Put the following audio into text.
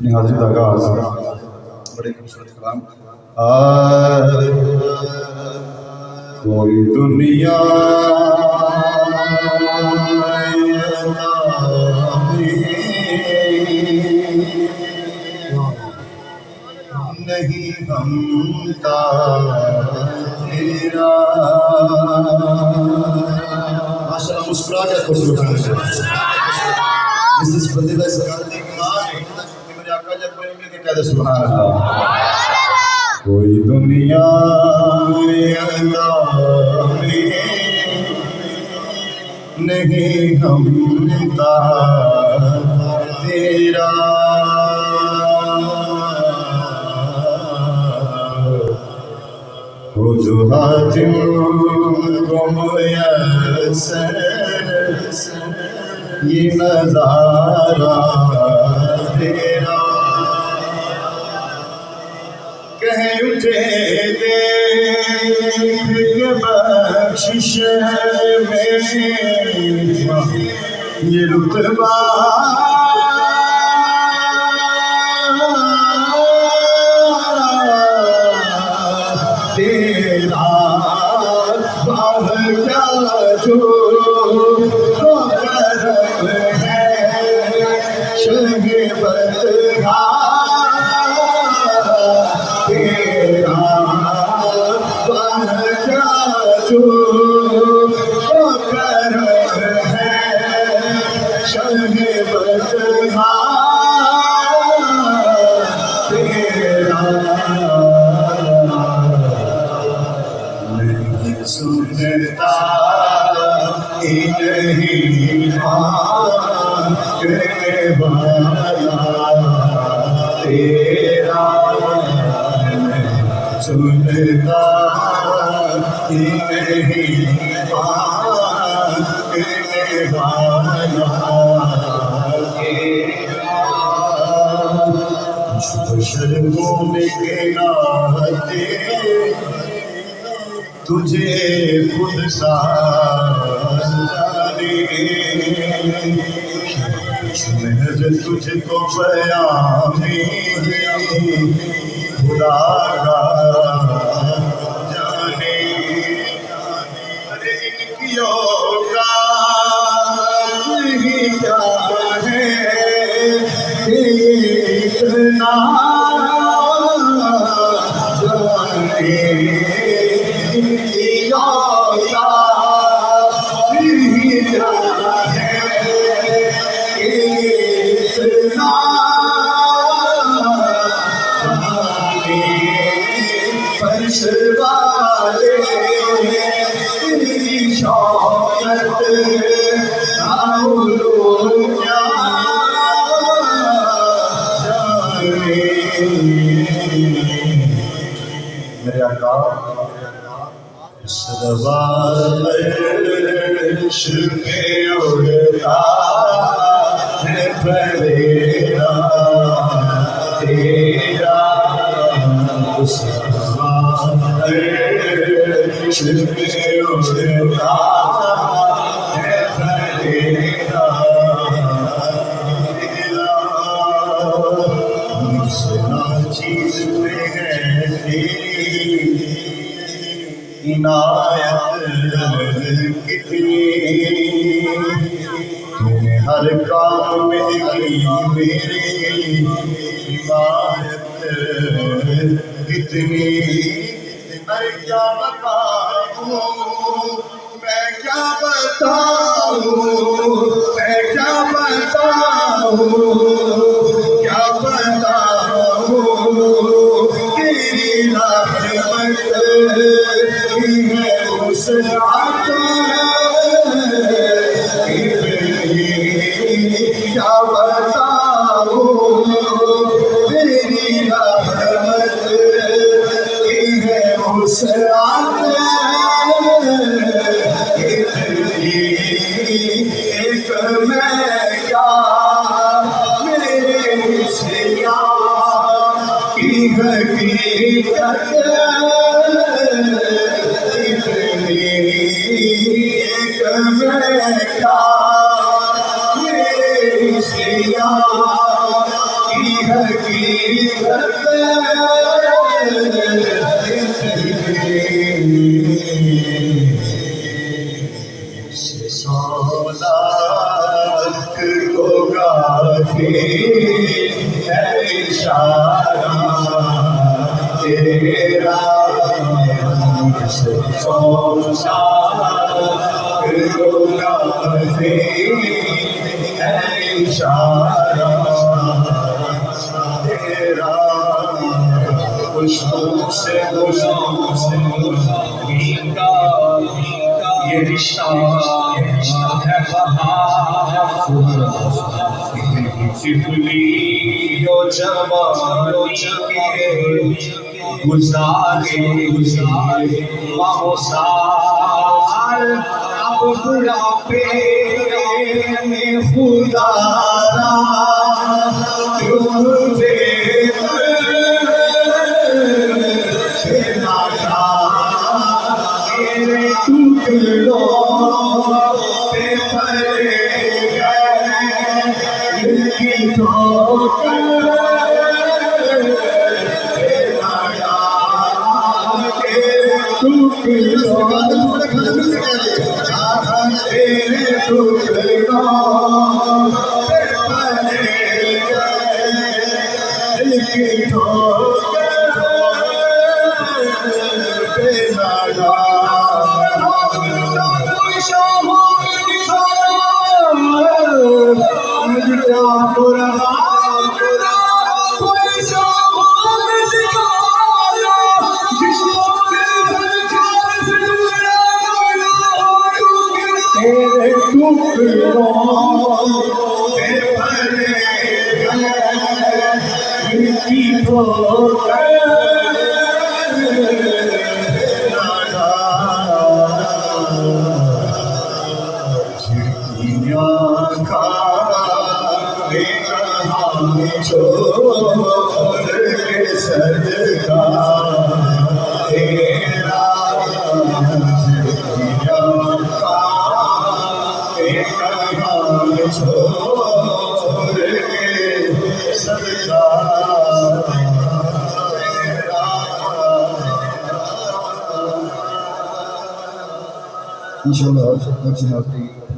अपनी हाजिरी का आगाज बड़े खूबसूरत कलाम। कोई दुनिया नहीं हमता तेरा माशाअल्लाह मुस्कुरा के इस बंदे का सगाले कि मेरे आका जब बोलेंगे कि कह दे सुभान अल्लाह। कोई दुनिया नहीं हमता तेरा हो जो हातिम को मुयस्सर ये नजारा तेरा कह उठे देख के बख्शिश में ये रुतबा तेरा बाह क्या जो करम है शहे बदगा तेरा बाह क्या जो करम है शहे बदगा सुनता नहीं मांगने वाला तेरा सुनता नहीं मांगने वाला शर्मों में के नाते तुझे खुद जाने महज तुझको बयानी खुदा का जाने। अरे इनकी औकात ही क्या है इतना जाने फर्श वाले तेरी शौकत मेरे आका सवारिश में उड़ता है फरेरा तेरा सवारिश में उड़ता है फरेरा मुझसे चीज में है तेरी इनायत कितनी तूने हर काम में की मेरी हिमायत कितनी। अरे क्या बताऊं मैं क्या बताऊं मैं क्या बताऊं क्या बताऊं तेरी रहमत क्या बताऊं तेरी रहमत है उसरात एक मैं क्या मेरे मुझसिया की हकीकत मैं क्या मेरे सिया की है को काफी है इशारा तेरा मुझसे को काफी है इशारा तेरा खुशबू से ये रिश्ता है सिफली जो जवानी के गुजारे बाहों साल अब बुढ़ापे में खुदा तुझे छोड़ के सजदा तेरा छोड़ के सजदा इंशाल्लाह